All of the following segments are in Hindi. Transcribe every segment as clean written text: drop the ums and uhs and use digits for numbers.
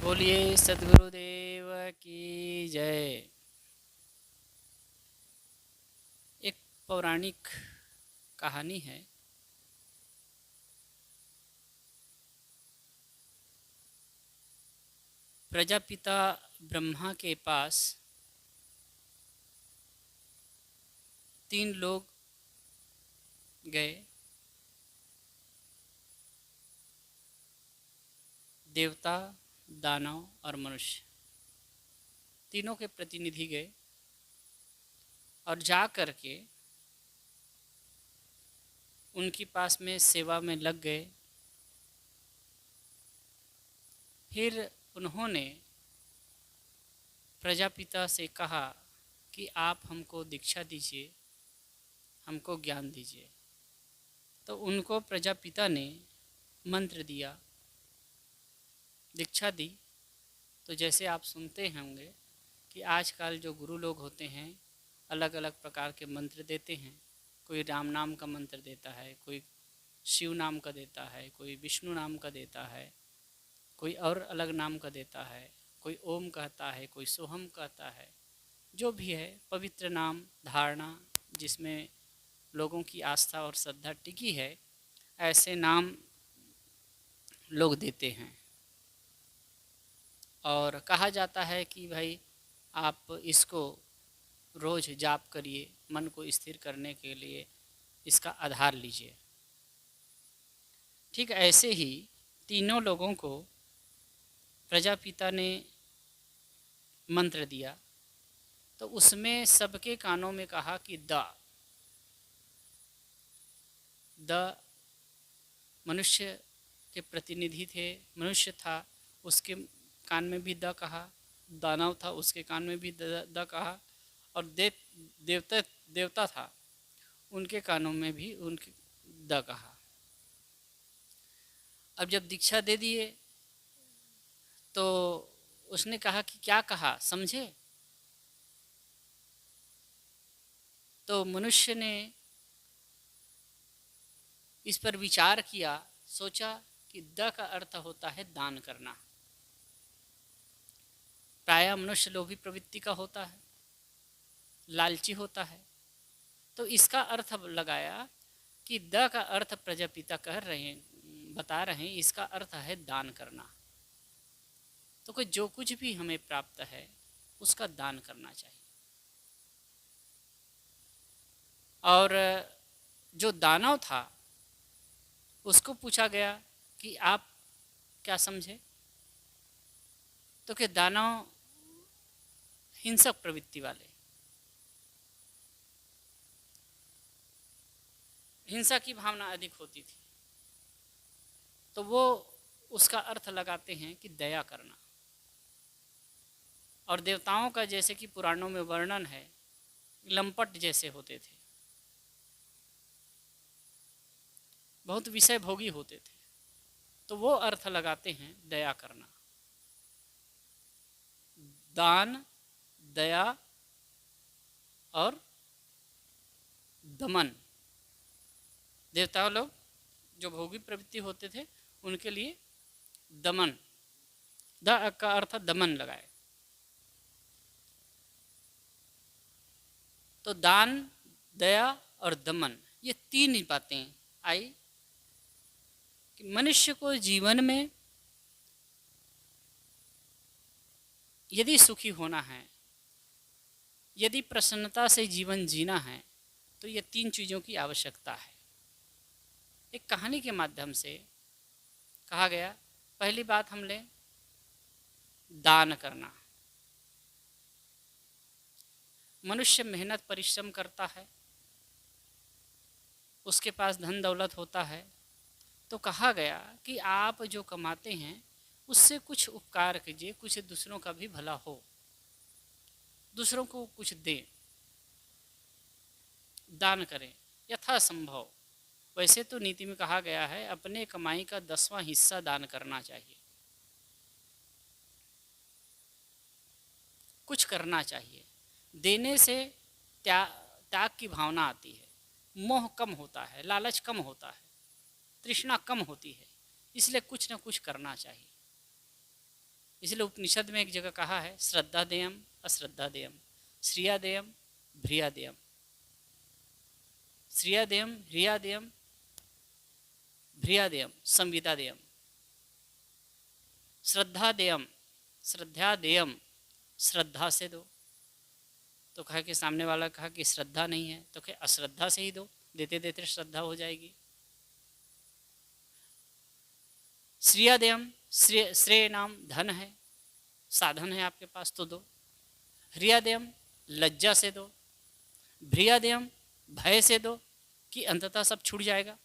बोलिए सद्गुरुदेव की जय। एक पौराणिक कहानी है। प्रजापिता ब्रह्मा के पास 3 लोग गए। देवता, दानव और मनुष्य, तीनों के प्रतिनिधि गए और जा कर के उनके पास में सेवा में लग गए। फिर उन्होंने प्रजापिता से कहा कि आप हमको दीक्षा दीजिए, हमको ज्ञान दीजिए। तो उनको प्रजापिता ने मंत्र दिया, दीक्षा दी। तो जैसे आप सुनते होंगे कि आजकल जो गुरु लोग होते हैं अलग अलग प्रकार के मंत्र देते हैं। कोई राम नाम का मंत्र देता है, कोई शिव नाम का देता है, कोई विष्णु नाम का देता है, कोई और अलग नाम का देता है, कोई ओम कहता है, कोई सोहम कहता है। जो भी है पवित्र नाम धारणा जिसमें लोगों की आस्था और श्रद्धा टिकी है, ऐसे नाम लोग देते हैं। और कहा जाता है कि भाई आप इसको रोज़ जाप करिए, मन को स्थिर करने के लिए इसका आधार लीजिए। ठीक ऐसे ही तीनों लोगों को प्रजापिता ने मंत्र दिया। तो उसमें सबके कानों में कहा कि द मनुष्य के प्रतिनिधि थे, मनुष्य था, उसके कान में भी द कहा। दानव था, उसके कान में भी द कहा। और देवता था, उनके कानों में भी उनके द कहा। अब जब दीक्षा दे दिए तो उसने कहा कि क्या कहा समझे। तो मनुष्य ने इस पर विचार किया, सोचा कि द का अर्थ होता है दान करना। प्रायः मनुष्य लोभी प्रवृत्ति का होता है, लालची होता है। तो इसका अर्थ लगाया कि द का अर्थ प्रजापिता बता रहे हैं, इसका अर्थ है दान करना। तो कोई जो कुछ भी हमें प्राप्त है उसका दान करना चाहिए। और जो दानव था उसको पूछा गया कि आप क्या समझे। तो कि दानव हिंसक प्रवृत्ति वाले, हिंसा की भावना अधिक होती थी। तो वो उसका अर्थ लगाते हैं कि दया करना। और देवताओं का जैसे कि पुराणों में वर्णन है, लंपट जैसे होते थे, बहुत विषय भोगी होते थे। तो वो अर्थ लगाते हैं दया करना। दान, दया और दमन। देवता लोग जो भोगी प्रवृत्ति होते थे उनके लिए दमन, द का अर्थ दमन लगाए। तो दान, दया और दमन, ये 3 बातें आई कि मनुष्य को जीवन में यदि सुखी होना है, यदि प्रसन्नता से जीवन जीना है, तो ये 3 चीज़ों की आवश्यकता है। एक कहानी के माध्यम से कहा गया। पहली बात हम लें, दान करना। मनुष्य मेहनत परिश्रम करता है, उसके पास धन दौलत होता है। तो कहा गया कि आप जो कमाते हैं उससे कुछ उपकार कीजिए, कुछ दूसरों का भी भला हो, दूसरों को कुछ दें, दान करें यथासंभव। वैसे तो नीति में कहा गया है अपने कमाई का 10वां हिस्सा दान करना चाहिए, कुछ करना चाहिए। देने से त्याग की भावना आती है, मोह कम होता है, लालच कम होता है, तृष्णा कम होती है। इसलिए कुछ न कुछ करना चाहिए। इसलिए उपनिषद में एक जगह कहा है, श्रद्धा देयम अश्रद्धा देयम, श्रिया देयम भ्रिया देयम, श्रिया देयम ह्रिया देयम भ्रिया देयम संविदा देयम। श्रद्धा देयम, श्रद्धा देयम, श्रद्धा से दो। तो कहा कि सामने वाला कहा कि श्रद्धा नहीं है, तो कहे अश्रद्धा से ही दो, देते देते श्रद्धा हो जाएगी। श्रिया देयम, श्रेय नाम धन है, साधन है आपके पास तो दो। ह्रिया देयम, लज्जा से दो। भ्रिया देयम, भय से दो कि अंततः सब छूट जाएगा।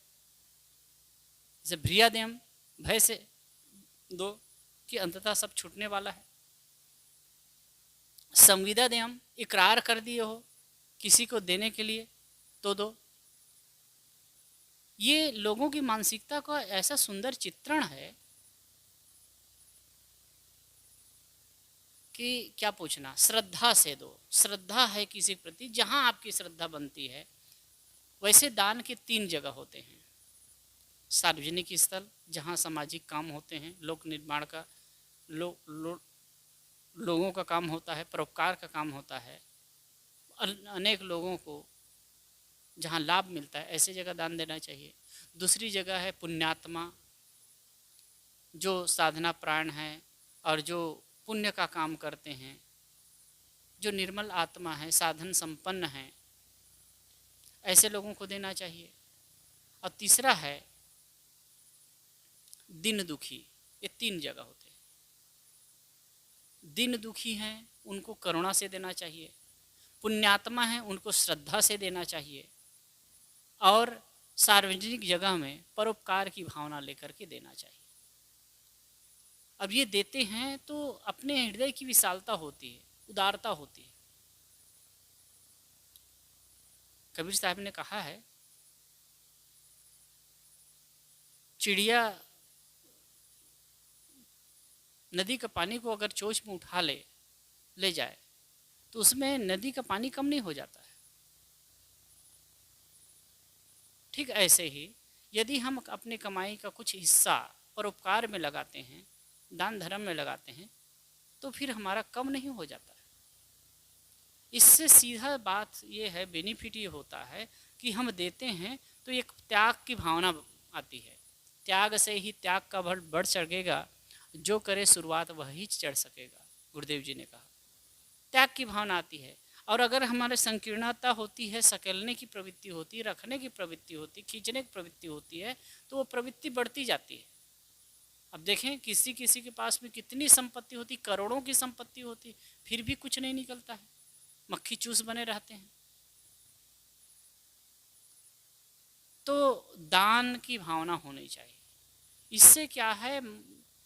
जैसे भ्रिया देयम, भय से दो कि अंततः सब छूटने वाला है। संविदा देयम, इकरार कर दिए हो किसी को देने के लिए तो दो। ये लोगों की मानसिकता का ऐसा सुंदर चित्रण है कि क्या पूछना, श्रद्धा से दो। श्रद्धा है किसी के प्रति, जहाँ आपकी श्रद्धा बनती है। वैसे दान के 3 जगह होते हैं। सार्वजनिक स्थल, जहाँ सामाजिक काम होते हैं, लोक निर्माण का लोगों का काम होता है, परोपकार का काम होता है, अनेक लोगों को जहाँ लाभ मिलता है, ऐसे जगह दान देना चाहिए। दूसरी जगह है पुण्यात्मा, जो साधना प्राण है और जो पुण्य का काम करते हैं, जो निर्मल आत्मा है, साधन संपन्न है, ऐसे लोगों को देना चाहिए। और तीसरा है दिन दुखी। ये 3 जगह होते हैं। दिन दुखी हैं उनको करुणा से देना चाहिए, पुण्यात्मा हैं उनको श्रद्धा से देना चाहिए, और सार्वजनिक जगह में परोपकार की भावना लेकर के देना चाहिए। अब ये देते हैं तो अपने हृदय की विशालता होती है, उदारता होती है। कबीर साहब ने कहा है, चिड़िया नदी का पानी को अगर चोंच में उठा ले जाए तो उसमें नदी का पानी कम नहीं हो जाता है। ठीक ऐसे ही यदि हम अपने कमाई का कुछ हिस्सा परोपकार में लगाते हैं, दान धर्म में लगाते हैं, तो फिर हमारा कम नहीं हो जाता है। इससे सीधा बात ये है, बेनिफिट ये होता है कि हम देते हैं तो एक त्याग की भावना आती है। त्याग से ही त्याग का बढ़ चढ़ेगा, जो करे शुरुआत वही चढ़ सकेगा, गुरुदेव जी ने कहा। त्याग की भावना आती है। और अगर हमारे संकीर्णता होती है, सकेलने की प्रवृत्ति होती है, रखने की प्रवृत्ति होती, खींचने की प्रवृत्ति होती है, तो वो प्रवृत्ति बढ़ती जाती है। अब देखें किसी किसी के पास में कितनी संपत्ति होती, करोड़ों की संपत्ति होती, फिर भी कुछ नहीं निकलता है, मक्खी चूस बने रहते हैं। तो दान की भावना होनी चाहिए। इससे क्या है,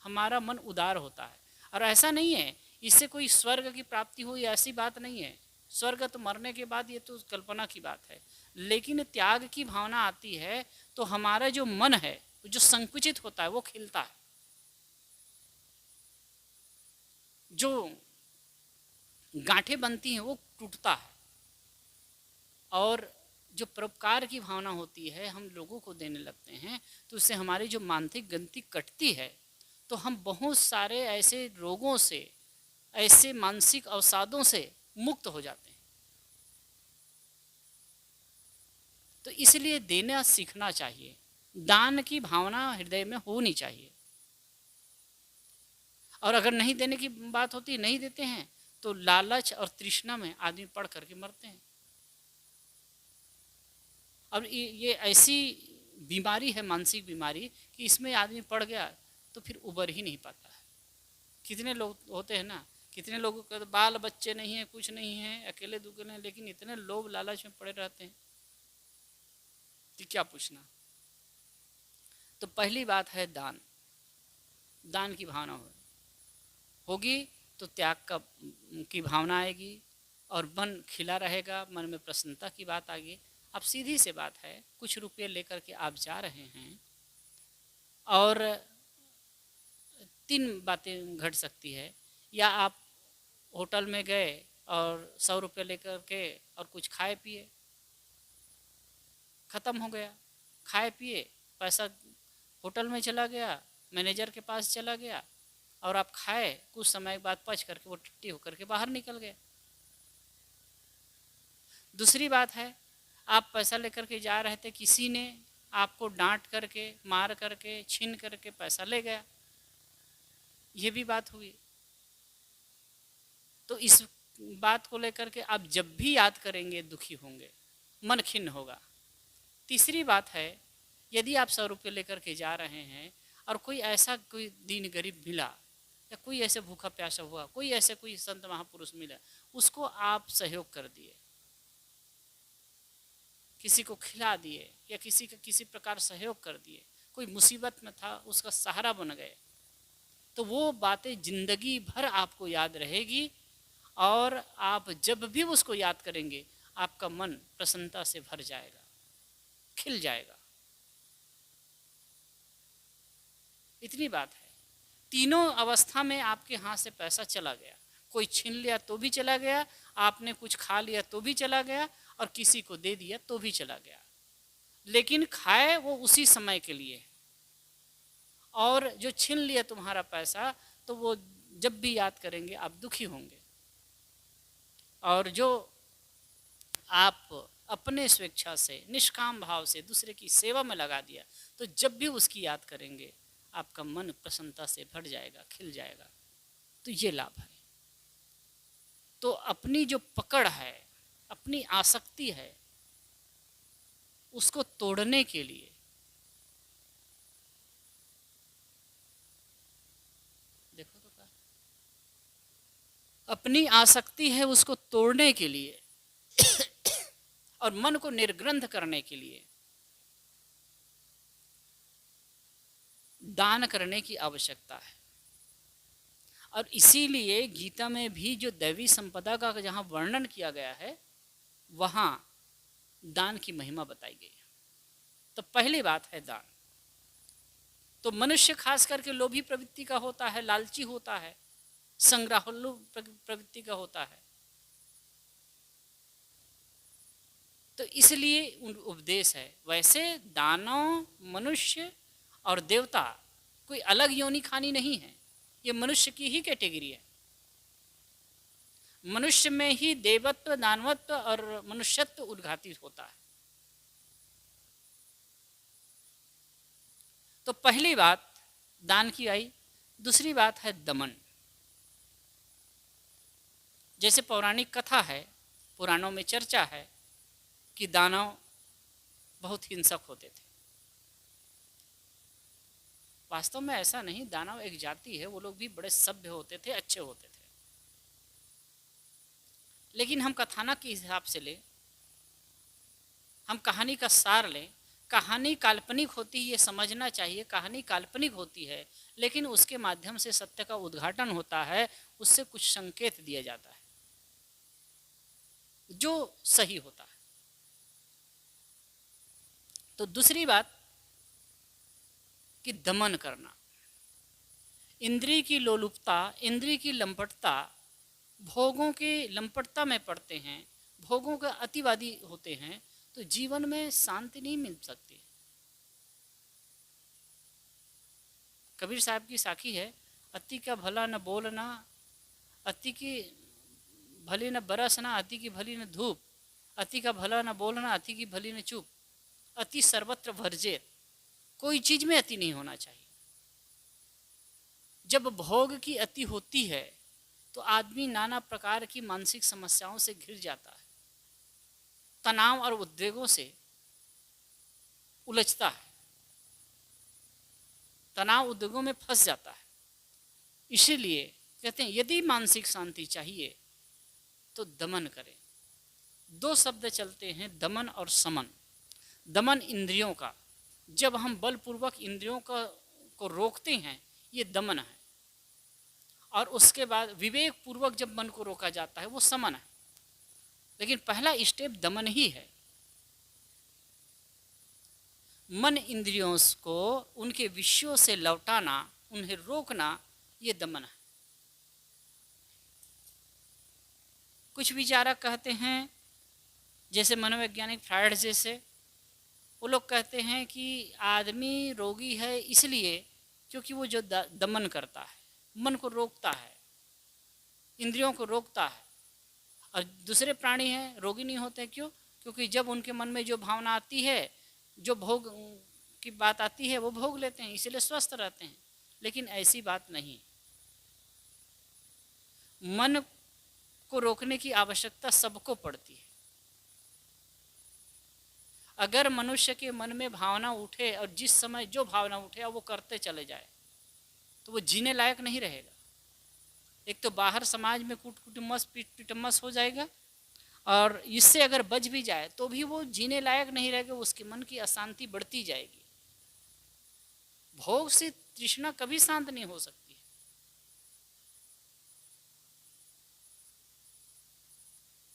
हमारा मन उदार होता है। और ऐसा नहीं है इससे कोई स्वर्ग की प्राप्ति हो, ऐसी बात नहीं है। स्वर्ग तो मरने के बाद, ये तो कल्पना की बात है। लेकिन त्याग की भावना आती है तो हमारा जो मन है, जो संकुचित होता है, वो खिलता है। जो गांठें बनती हैं वो टूटता है। और जो परोपकार की भावना होती है, हम लोगों को देने लगते हैं, तो उससे हमारी जो मानसिक गति कटती है, तो हम बहुत सारे ऐसे रोगों से, ऐसे मानसिक अवसादों से मुक्त हो जाते हैं। तो इसलिए देना सीखना चाहिए, दान की भावना हृदय में होनी चाहिए। और अगर नहीं देने की बात होती, नहीं देते हैं, तो लालच और तृष्णा में आदमी पड़ करके मरते हैं। अब ये ऐसी बीमारी है, मानसिक बीमारी, कि इसमें आदमी पड़ गया तो फिर उबर ही नहीं पाता है। कितने लोग होते हैं ना, कितने लोगों के बाल बच्चे नहीं हैं, कुछ नहीं है, अकेले दुकेले हैं, लेकिन इतने लोभ लालच में पड़े रहते हैं कि क्या पूछना। तो पहली बात है दान। दान की भावना होगी तो त्याग की भावना आएगी और मन खिला रहेगा, मन में प्रसन्नता की बात आएगी। अब सीधी सी बात है, कुछ रुपये लेकर के आप जा रहे हैं और 3 बातें घट सकती है। या आप होटल में गए और 100 रुपये लेकर के और कुछ खाए पिए, ख़त्म हो गया। खाए पिए, पैसा होटल में चला गया, मैनेजर के पास चला गया, और आप खाए, कुछ समय बाद पच करके वो टट्टी होकर के बाहर निकल गया। दूसरी बात है, आप पैसा लेकर के जा रहे थे, किसी ने आपको डांट करके, मार करके, छीन करके पैसा ले गया, ये भी बात हुई। तो इस बात को लेकर के आप जब भी याद करेंगे दुखी होंगे, मन खिन्न होगा। तीसरी बात है, यदि आप 100 रुपये लेकर के जा रहे हैं और कोई ऐसा कोई दीन गरीब मिला या कोई ऐसे भूखा प्यासा हुआ, कोई ऐसे कोई संत महापुरुष मिला, उसको आप सहयोग कर दिए, किसी को खिला दिए या किसी का किसी प्रकार सहयोग कर दिए, कोई मुसीबत में था उसका सहारा बन गए, तो वो बातें जिंदगी भर आपको याद रहेगी और आप जब भी उसको याद करेंगे आपका मन प्रसन्नता से भर जाएगा, खिल जाएगा। इतनी बात है। तीनों अवस्था में आपके हाथ से पैसा चला गया, कोई छीन लिया तो भी चला गया, आपने कुछ खा लिया तो भी चला गया, और किसी को दे दिया तो भी चला गया। लेकिन खाए वो उसी समय के लिए, और जो छीन लिया तुम्हारा पैसा तो वो जब भी याद करेंगे आप दुखी होंगे। और जो आप अपने स्वेच्छा से, निष्काम भाव से दूसरे की सेवा में लगा दिया, तो जब भी उसकी याद करेंगे आपका मन प्रसन्नता से भर जाएगा, खिल जाएगा। तो ये लाभ है। तो अपनी जो पकड़ है, अपनी आसक्ति है, उसको तोड़ने के लिए देखो तो क्या, अपनी आसक्ति है उसको तोड़ने के लिए और मन को निर्ग्रंथ करने के लिए दान करने की आवश्यकता है। और इसीलिए गीता में भी जो दैवी संपदा का जहाँ वर्णन किया गया है वहाँ दान की महिमा बताई गई है। तो पहली बात है दान। तो मनुष्य खास करके लोभी प्रवृत्ति का होता है, लालची होता है, संग्राहलु प्रवृत्ति का होता है। तो इसलिए उपदेश है। वैसे दानव, मनुष्य और देवता कोई अलग योनि खानी नहीं है, ये मनुष्य की ही कैटेगरी है। मनुष्य में ही देवत्व, दानवत्व और मनुष्यत्व उद्घाटित होता है। तो पहली बात दान की आई। दूसरी बात है दमन। जैसे पौराणिक कथा है, पुराणों में चर्चा है कि दानव बहुत हिंसक होते थे। वास्तव में ऐसा नहीं, दानव एक जाति है, वो लोग भी बड़े सभ्य होते थे, अच्छे होते थे। लेकिन हम कथानक के हिसाब से लें, हम कहानी का सार लें, कहानी काल्पनिक होती है, ये समझना चाहिए। कहानी काल्पनिक होती है, लेकिन उसके माध्यम से सत्य का उद्घाटन होता है, उससे कुछ संकेत दिया जाता है जो सही होता है। तो दूसरी बात कि दमन करना, इंद्रिय की लोलुपता, इंद्रिय की लंपटता, भोगों के लंपटता में पड़ते हैं, भोगों का अतिवादी होते हैं, तो जीवन में शांति नहीं मिल सकती। कबीर साहब की साखी है, अति का भला न बोलना, अति की भली न बरसना, अति की भली न धूप, अति का भला न बोलना, अति की भली न चुप, अति सर्वत्र वर्जित। कोई चीज में अति नहीं होना चाहिए। जब भोग की अति होती है तो आदमी नाना प्रकार की मानसिक समस्याओं से घिर जाता है, तनाव और उद्वेगों से उलझता है, तनाव उद्वेगों में फंस जाता है। इसीलिए कहते हैं यदि मानसिक शांति चाहिए तो दमन करें। दो शब्द चलते हैं, दमन और समन। दमन इंद्रियों का, जब हम बलपूर्वक इंद्रियों को रोकते हैं, ये दमन है। और उसके बाद विवेक पूर्वक जब मन को रोका जाता है, वो समन है। लेकिन पहला स्टेप दमन ही है। मन इंद्रियों को उनके विषयों से लौटाना, उन्हें रोकना, ये दमन है। कुछ विचारक कहते हैं, जैसे मनोवैज्ञानिक फ्रायड जैसे, वो लोग कहते हैं कि आदमी रोगी है इसलिए क्योंकि वो जो दमन करता है, मन को रोकता है, इंद्रियों को रोकता है। और दूसरे प्राणी हैं रोगी नहीं होते, क्यों? क्योंकि जब उनके मन में जो भावना आती है, जो भोग की बात आती है, वो भोग लेते हैं, इसीलिए स्वस्थ रहते हैं। लेकिन ऐसी बात नहीं, मन को रोकने की आवश्यकता सबको पड़ती है। अगर मनुष्य के मन में भावना उठे और जिस समय जो भावना उठे वो करते चले जाए, तो वो जीने लायक नहीं रहेगा। एक तो बाहर समाज में कुटुम्बस पिटुम्बस हो जाएगा, और इससे अगर बच भी जाए तो भी वो जीने लायक नहीं रहेगा, उसके मन की अशांति बढ़ती जाएगी। भोग से तृष्णा कभी शांत नहीं हो सकती।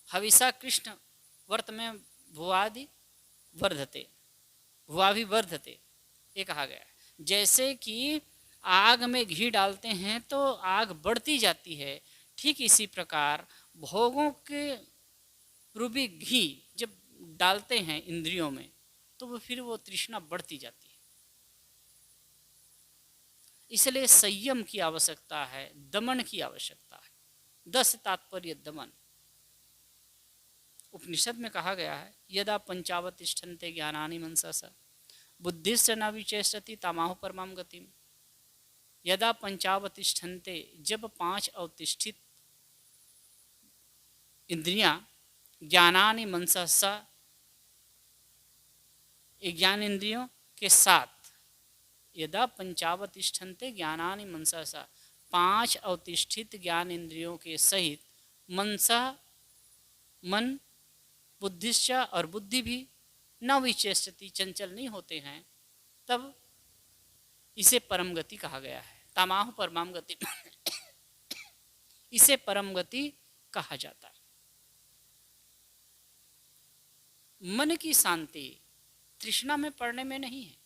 हविषा कृष्ण वर्त में भुआदि वर्धते, भुआ भी वर्धते, ये कहा गया है। जैसे कि आग में घी डालते हैं तो आग बढ़ती जाती है, ठीक इसी प्रकार भोगों के रूपी घी जब डालते हैं इंद्रियों में तो वो फिर वो तृष्णा बढ़ती जाती है। इसलिए संयम की आवश्यकता है, दमन की आवश्यकता है। 10 तात्पर्य दमन। उपनिषद में कहा गया है, यदा पंचावतिष्ठन्ते ज्ञानानि मनसा बुद्धिश्च न विचेष्टति तामाहु परमां गतिम। यदा पंचावतिष्ठन्ते, जब 5 अवतिष्ठित इंद्रियां ज्ञानानि मनसा, ज्ञान इंद्रियों के साथ, यदा पंचावतिष्ठन्ते ज्ञानानि मनसा, 5 अवतिष्ठित ज्ञान इंद्रियों के सहित मनसा, मन, बुद्धिश्च और बुद्धि भी न विचेष्टति, चंचल नहीं होते हैं, तब इसे परम गति कहा गया है। तामाहु परमाम गति इसे परम गति कहा जाता है। मन की शांति तृष्णा में पड़ने में नहीं है।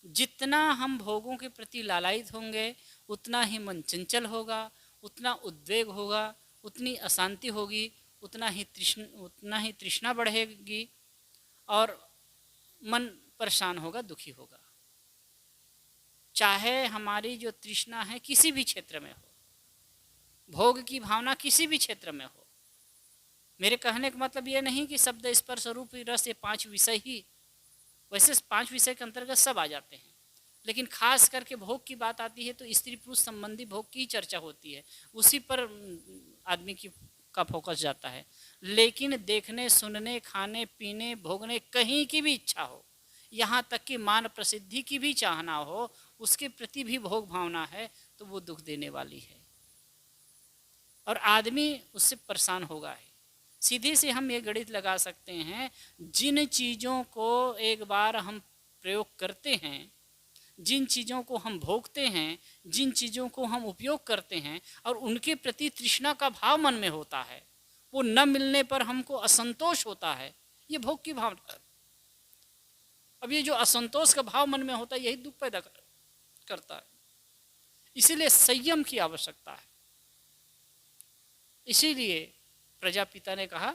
जितना हम भोगों के प्रति लालायित होंगे उतना ही मन चंचल होगा, उतना उद्वेग होगा, उतनी अशांति होगी, उतना ही तृष्णा बढ़ेगी और मन परेशान होगा, दुखी होगा। चाहे हमारी जो तृष्णा है किसी भी क्षेत्र में हो, भोग की भावना किसी भी क्षेत्र में हो। मेरे कहने का मतलब ये नहीं कि शब्द स्पर्श रूप रस ये 5 विषय ही, वैसे 5 विषय के अंतर्गत सब आ जाते हैं, लेकिन खास करके भोग की बात आती है तो स्त्री पुरुष संबंधी भोग की चर्चा होती है, उसी पर आदमी का फोकस जाता है। लेकिन देखने, सुनने, खाने, पीने, भोगने कहीं की भी इच्छा हो, यहाँ तक कि मान प्रसिद्धि की भी चाहना हो, उसके प्रति भी भोग भावना है, तो वो दुख देने वाली है और आदमी उससे परेशान होगा है। सीधे से हम ये गणित लगा सकते हैं, जिन चीज़ों को एक बार हम प्रयोग करते हैं, जिन चीज़ों को हम भोगते हैं, जिन चीज़ों को हम उपयोग करते हैं और उनके प्रति तृष्णा का भाव मन में होता है, वो न मिलने पर हमको असंतोष होता है, ये भोग की भावना। अब ये जो असंतोष का भाव मन में होता है, यही दुख पैदा करता है। इसीलिए संयम की आवश्यकता है। इसीलिए प्रजापिता ने कहा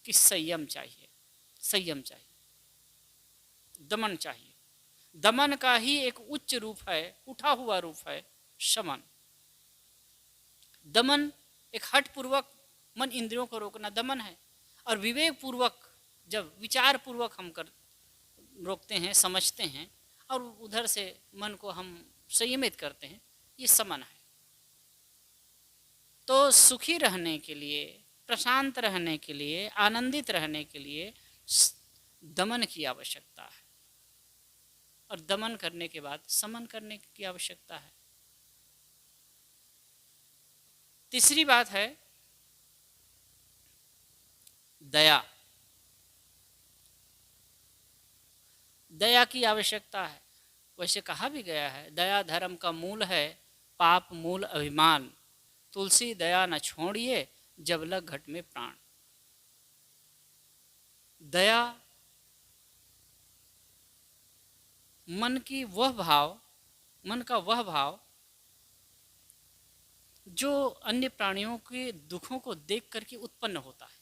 कि संयम चाहिए, संयम चाहिए, दमन चाहिए। दमन का ही एक उच्च रूप है, उठा हुआ रूप है शमन। दमन एक हठ पूर्वक मन इंद्रियों को रोकना दमन है, और विवेक पूर्वक जब विचार पूर्वक हम रोकते हैं, समझते हैं और उधर से मन को हम संयमित करते हैं, ये समन है। तो सुखी रहने के लिए, प्रशांत रहने के लिए, आनंदित रहने के लिए दमन की आवश्यकता है, और दमन करने के बाद समन करने की आवश्यकता है। तीसरी बात है दया। दया की आवश्यकता है। वैसे कहा भी गया है, दया धर्म का मूल है, पाप मूल अभिमान, तुलसी दया न छोड़िए, जब लग घट में प्राण। दया मन का वह भाव जो अन्य प्राणियों के दुखों को देख करके उत्पन्न होता है।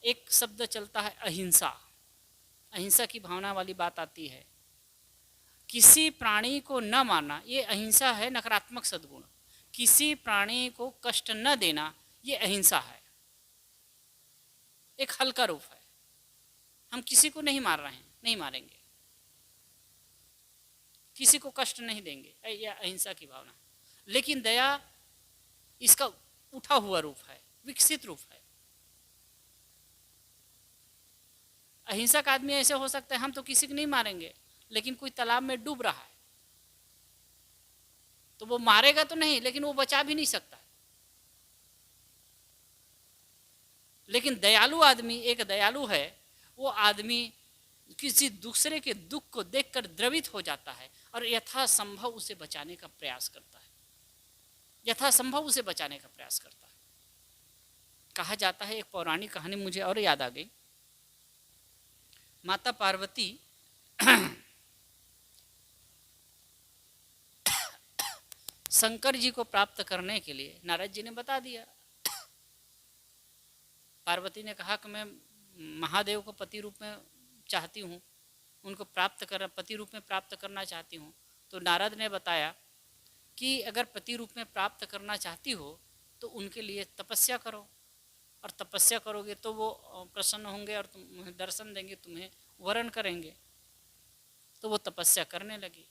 एक शब्द चलता है अहिंसा, अहिंसा की भावना वाली बात आती है किसी प्राणी को न मारना, ये अहिंसा है, नकारात्मक सद्गुण। किसी प्राणी को कष्ट न देना, ये अहिंसा है, एक हल्का रूप है। हम किसी को नहीं मार रहे हैं, नहीं मारेंगे, किसी को कष्ट नहीं देंगे, यह अहिंसा की भावना। लेकिन दया इसका उठा हुआ रूप है, विकसित रूप है। अहिंसक आदमी ऐसे हो सकता है, हम तो किसी को नहीं मारेंगे, लेकिन कोई तालाब में डूब रहा है तो वो मारेगा तो नहीं, लेकिन वो बचा भी नहीं सकता। लेकिन दयालु आदमी, एक दयालु है, वो आदमी किसी दूसरे के दुख को देखकर द्रवित हो जाता है और यथासंभव उसे बचाने का प्रयास करता है, यथासंभव उसे बचाने का प्रयास करता है। कहा जाता है, एक पौराणिक कहानी मुझे और याद आ गई। माता पार्वती शंकर जी को प्राप्त करने के लिए, नारद जी ने बता दिया, पार्वती ने कहा कि मैं महादेव को पति रूप में चाहती हूँ, उनको पति रूप में प्राप्त करना चाहती हूँ। तो नारद ने बताया कि अगर पति रूप में प्राप्त करना चाहती हो तो उनके लिए तपस्या करो, और तपस्या करोगे तो वो प्रसन्न होंगे और तुम्हें दर्शन देंगे, तुम्हें वरण करेंगे। तो वो तपस्या करने लगी,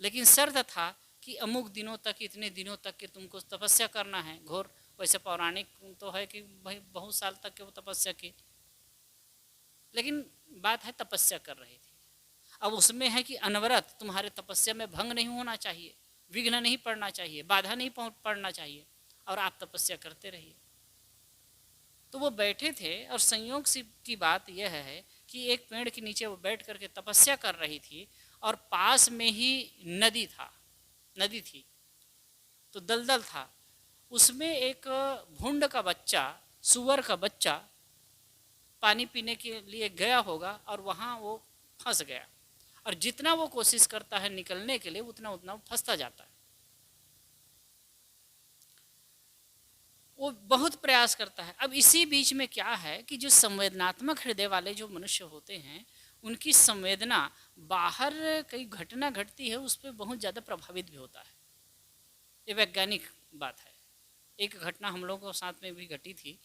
लेकिन शर्त था कि अमुक दिनों तक, इतने दिनों तक कि तुमको तपस्या करना है। घोर, वैसे पौराणिक तो है कि भाई बहुत साल तक के वो तपस्या की, लेकिन बात है तपस्या कर रही थी। अब उसमें है कि अनवरत तुम्हारे तपस्या में भंग नहीं होना चाहिए, विघ्न नहीं पड़ना चाहिए, बाधा नहीं पड़ना चाहिए, और आप तपस्या करते रहिए। तो वो बैठे थे और संयोग की बात यह है कि एक पेड़ के नीचे वो बैठ करके तपस्या कर रही थी और पास में ही नदी थी, तो दलदल था। उसमें एक भुंड का बच्चा, सुअर का बच्चा पानी पीने के लिए गया होगा और वहाँ वो फंस गया, और जितना वो कोशिश करता है निकलने के लिए उतना उतना फंसता जाता है। वो बहुत प्रयास करता है। अब इसी बीच में क्या है कि जो संवेदनात्मक हृदय वाले जो मनुष्य होते हैं, उनकी संवेदना बाहर कई घटना घटती है उस पर बहुत ज़्यादा प्रभावित भी होता है। ये वैज्ञानिक बात है। एक घटना हम लोगों के साथ में भी घटी थी।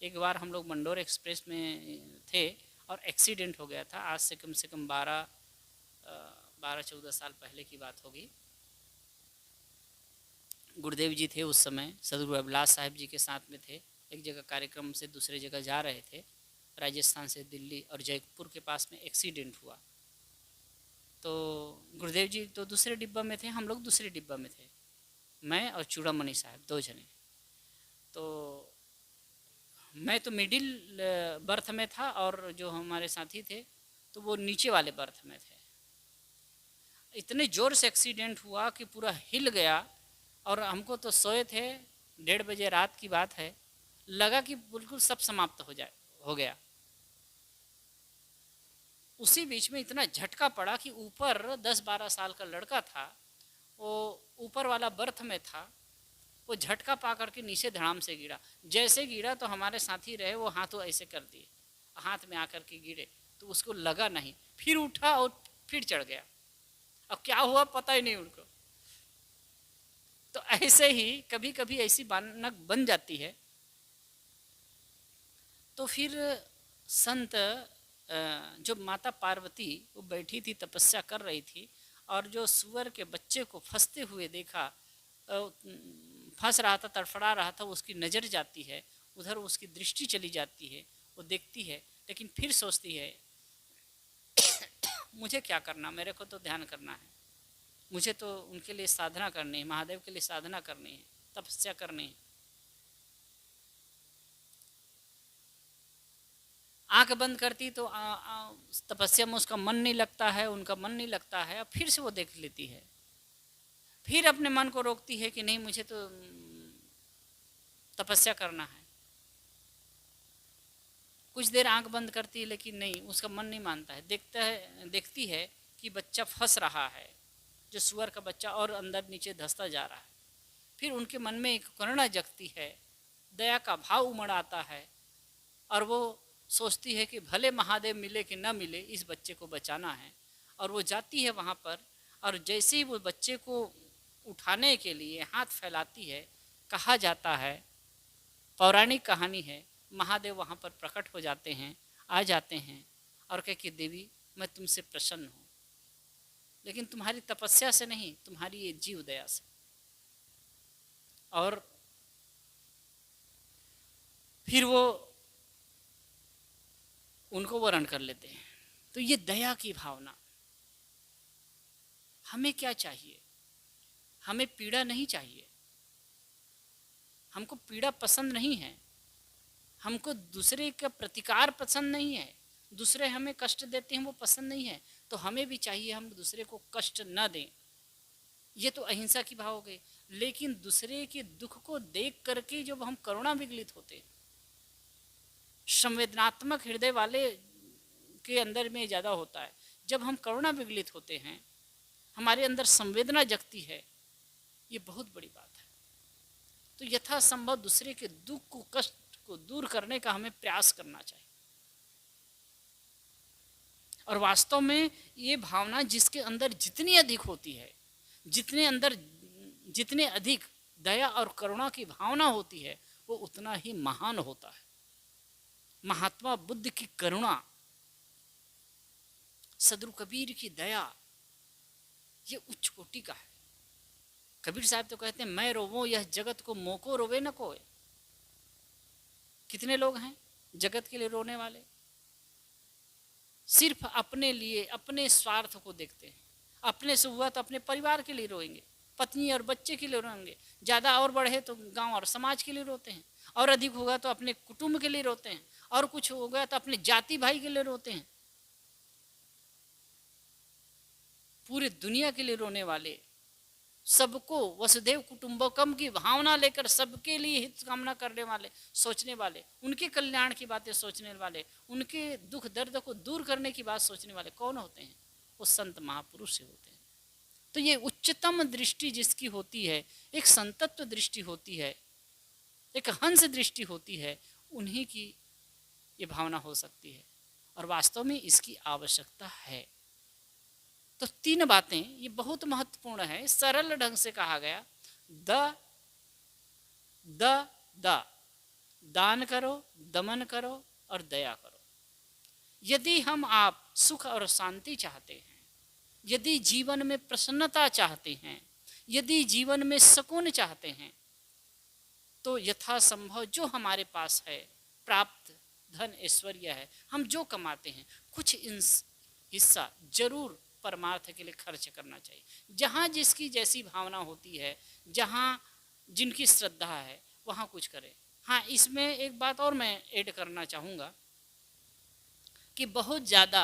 एक बार हम लोग मंडोर एक्सप्रेस में थे और एक्सीडेंट हो गया था। आज से कम 12-14 साल पहले की बात होगी। गुरुदेव जी थे उस समय, सदगुरु अभिलाष साहिब जी के साथ में थे। एक जगह कार्यक्रम से दूसरे जगह जा रहे थे, राजस्थान से दिल्ली, और जयपुर के पास में एक्सीडेंट हुआ। तो गुरुदेव जी तो दूसरे डिब्बा में थे, हम लोग दूसरे डिब्बा में थे, मैं और चूड़ामणि साहब, 2 जने। तो मैं तो मिडिल बर्थ में था और जो हमारे साथी थे तो वो नीचे वाले बर्थ में थे। इतने ज़ोर से एक्सीडेंट हुआ कि पूरा हिल गया, और हमको तो सोए थे, 1:30 बजे रात की बात है, लगा कि बिल्कुल सब समाप्त हो गया। उसी बीच में इतना झटका पड़ा कि ऊपर 10-12 साल का लड़का था, वो ऊपर वाला बर्थ में था, वो झटका पा करके नीचे धड़ाम से गिरा। जैसे गिरा तो हमारे साथी रहे, वो हाथों ऐसे कर दिए, हाथ में आकर के गिरे, तो उसको लगा नहीं, फिर उठा और फिर चढ़ गया। अब क्या हुआ पता ही नहीं उनको। तो ऐसे ही कभी कभी ऐसी मानक बन जाती है। तो फिर संत, जो माता पार्वती वो बैठी थी, तपस्या कर रही थी, और जो सुअर के बच्चे को फंसते हुए देखा, फंस रहा था, तड़फड़ा रहा था, उसकी नज़र जाती है उधर, उसकी दृष्टि चली जाती है, वो देखती है, लेकिन फिर सोचती है मुझे क्या करना, मेरे को तो ध्यान करना है, मुझे तो उनके लिए साधना करनी है, महादेव के लिए साधना करनी है, तपस्या करनी है। आंख बंद करती तो तपस्या में उसका मन नहीं लगता है, उनका मन नहीं लगता है, फिर से वो देख लेती है, फिर अपने मन को रोकती है कि नहीं मुझे तो तपस्या करना है। कुछ देर आंख बंद करती है, लेकिन नहीं, उसका मन नहीं मानता है। देखती है कि बच्चा फंस रहा है, जो सुअर का बच्चा, और अंदर नीचे धंसता जा रहा है। फिर उनके मन में एक करुणा जगती है, दया का भाव उमड़ आता है, और वो सोचती है कि भले महादेव मिले कि न मिले, इस बच्चे को बचाना है। और वो जाती है वहाँ पर, और जैसे ही वो बच्चे को उठाने के लिए हाथ फैलाती है, कहा जाता है, पौराणिक कहानी है, महादेव वहाँ पर प्रकट हो जाते हैं, आ जाते हैं और कह कि देवी मैं तुमसे प्रसन्न हूँ, लेकिन तुम्हारी तपस्या से नहीं, तुम्हारी ये जीव दया से। और फिर वो उनको वरण कर लेते हैं। तो ये दया की भावना। हमें क्या चाहिए? हमें पीड़ा नहीं चाहिए, हमको पीड़ा पसंद नहीं है, हमको दूसरे का प्रतिकार पसंद नहीं है, दूसरे हमें कष्ट देते हैं वो पसंद नहीं है। तो हमें भी चाहिए हम दूसरे को कष्ट न दें, ये तो अहिंसा की भाव हो गई। लेकिन दूसरे के दुख को देख करके जब हम करुणा विगलित होते हैं, संवेदनात्मक हृदय वाले के अंदर में ज़्यादा होता है, जब हम करुणा विगलित होते हैं, हमारे अंदर संवेदना जगती है, ये बहुत बड़ी बात है। तो यथासंभव दूसरे के दुख को, कष्ट को दूर करने का हमें प्रयास करना चाहिए। और वास्तव में ये भावना जिसके अंदर जितनी अधिक होती है, जितने अधिक दया और करुणा की भावना होती है, वो उतना ही महान होता है। महात्मा बुद्ध की करुणा, सदगुरु कबीर की दया, ये उच्च कोटि का है। कबीर साहब तो कहते हैं, मैं रोवो यह जगत को, मोको रोवे न कोई। कितने लोग हैं जगत के लिए रोने वाले? सिर्फ अपने लिए, अपने स्वार्थ को देखते हैं। अपने से हुआ तो अपने परिवार के लिए रोएंगे, पत्नी और बच्चे के लिए रोएंगे, ज़्यादा और बढ़े तो गांव और समाज के लिए रोते हैं, और अधिक होगा तो अपने कुटुंब के लिए रोते हैं, और कुछ हो गया तो अपने जाति भाई के लिए रोते हैं। पूरे दुनिया के लिए रोने वाले, सबको वसुदेव कुटुंबकम की भावना लेकर सबके लिए हित कामना करने वाले, सोचने वाले, उनके कल्याण की बातें सोचने वाले, उनके दुख दर्द को दूर करने की बात सोचने वाले कौन होते हैं? वो संत महापुरुष से होते हैं। तो ये उच्चतम दृष्टि जिसकी होती है, एक संतत्व दृष्टि होती है, एक हंस दृष्टि होती है, उन्हीं की ये भावना हो सकती है। और वास्तव में इसकी आवश्यकता है। तो तीन बातें ये बहुत महत्वपूर्ण है, सरल ढंग से कहा गया। द द द दान करो, दमन करो और दया करो। यदि हम आप सुख और शांति चाहते हैं, यदि जीवन में प्रसन्नता चाहते हैं, यदि जीवन में सुकून चाहते हैं, तो यथासंभव जो हमारे पास है, प्राप्त धन ऐश्वर्य है, हम जो कमाते हैं, कुछ हिस्सा जरूर परमार्थ के लिए खर्च करना चाहिए। जहाँ जिसकी जैसी भावना होती है, जहाँ जिनकी श्रद्धा है, वहाँ कुछ करें। हाँ, इसमें एक बात और मैं ऐड करना चाहूँगा कि बहुत ज़्यादा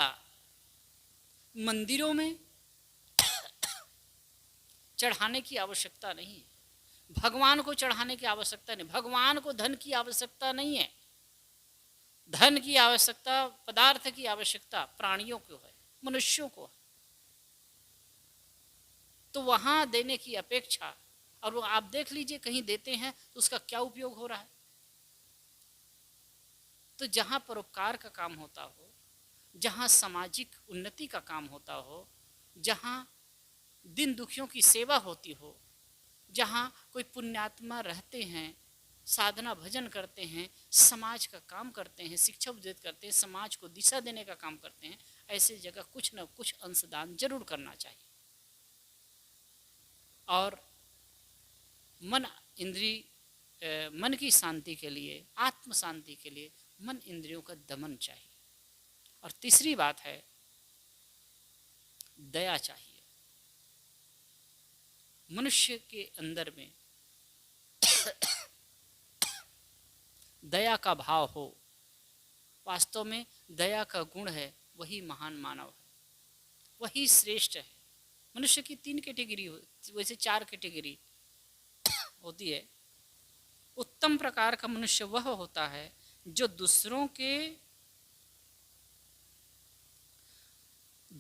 मंदिरों में चढ़ाने की आवश्यकता नहीं है, भगवान को चढ़ाने की आवश्यकता नहीं, भगवान को धन की आवश्यकता नहीं है। धन की आवश्यकता, पदार्थ की आवश्यकता प्राणियों को है, मनुष्यों को है। तो वहाँ देने की अपेक्षा, और वो आप देख लीजिए कहीं देते हैं तो उसका क्या उपयोग हो रहा है। तो जहाँ परोपकार का काम होता हो, जहाँ सामाजिक उन्नति का काम होता हो, जहाँ दिन दुखियों की सेवा होती हो, जहाँ कोई पुण्यात्मा रहते हैं, साधना भजन करते हैं, समाज का काम करते हैं, शिक्षा उपदेश करते हैं, समाज को दिशा देने का काम करते हैं, ऐसी जगह कुछ न कुछ अंशदान जरूर करना चाहिए। और मन की शांति के लिए, आत्म शांति के लिए मन इंद्रियों का दमन चाहिए। और तीसरी बात है, दया चाहिए। मनुष्य के अंदर में दया का भाव हो, वास्तव में दया का गुण है, वही महान मानव है, वही श्रेष्ठ है। मनुष्य की 3 कैटेगरी, वैसे 4 कैटेगरी होती है। उत्तम प्रकार का मनुष्य वह होता है जो दूसरों के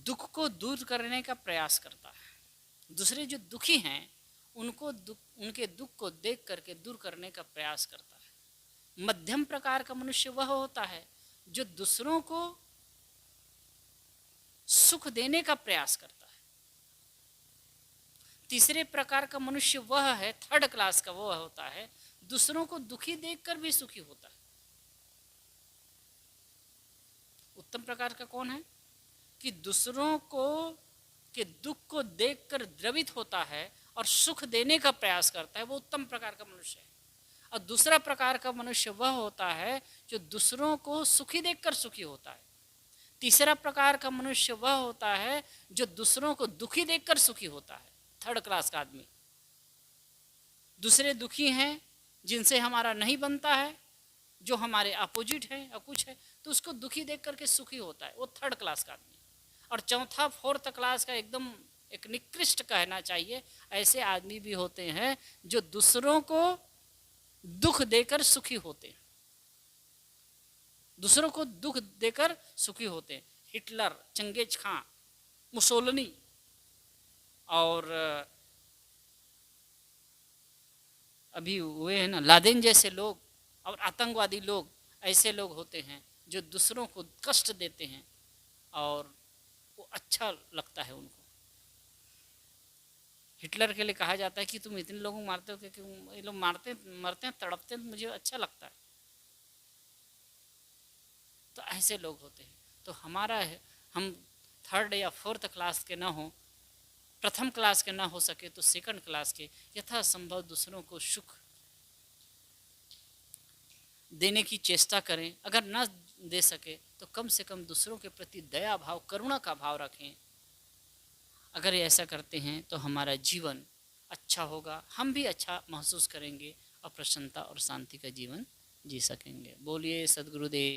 दुख को दूर करने का प्रयास करता है। दूसरे जो दुखी हैं उनके दुख को देख करके दूर करने का प्रयास करता है। मध्यम प्रकार का मनुष्य वह होता है जो दूसरों को सुख देने का प्रयास करता है। तीसरे प्रकार का मनुष्य वह है, थर्ड क्लास का वह होता है, दूसरों को दुखी देखकर भी सुखी होता है। उत्तम प्रकार का कौन है कि दूसरों को के दुख को देखकर द्रवित होता है और सुख देने का प्रयास करता है, वो उत्तम प्रकार का मनुष्य है। और दूसरा प्रकार का मनुष्य वह होता है जो दूसरों को सुखी देखकर सुखी होता है। तीसरा प्रकार का मनुष्य वह होता है जो दूसरों को दुखी देखकर सुखी होता है, थर्ड क्लास का आदमी। दूसरे दुखी हैं जिनसे हमारा नहीं बनता है, जो हमारे अपोजिट है या कुछ है, तो उसको दुखी देख करके सुखी होता है, वो थर्ड क्लास का आदमी। और चौथा फोर्थ क्लास का एकदम एक निकृष्ट कहना चाहिए, ऐसे आदमी भी होते हैं जो दूसरों को दुख देकर सुखी होते हैं, दूसरों को दुख देकर सुखी होते हैं। हिटलर, चंगेज खां, मुसोलिनी और अभी हुए हैं ना लादेन जैसे लोग और आतंकवादी लोग, ऐसे लोग होते हैं जो दूसरों को कष्ट देते हैं और वो अच्छा लगता है उनको। हिटलर के लिए कहा जाता है कि तुम इतने लोगों को मारते हो कि ये लोग मरते हैं तड़पते हैं, मुझे अच्छा लगता है। तो ऐसे लोग होते हैं। तो हमारा हम थर्ड या फोर्थ क्लास के ना हो, प्रथम क्लास के ना हो सके तो सेकंड क्लास के यथासंभव दूसरों को सुख देने की चेष्टा करें। अगर न दे सके तो कम से कम दूसरों के प्रति दया भाव, करुणा का भाव रखें। अगर ऐसा करते हैं तो हमारा जीवन अच्छा होगा, हम भी अच्छा महसूस करेंगे और प्रसन्नता और शांति का जीवन जी सकेंगे। बोलिए सद्गुरुदेव।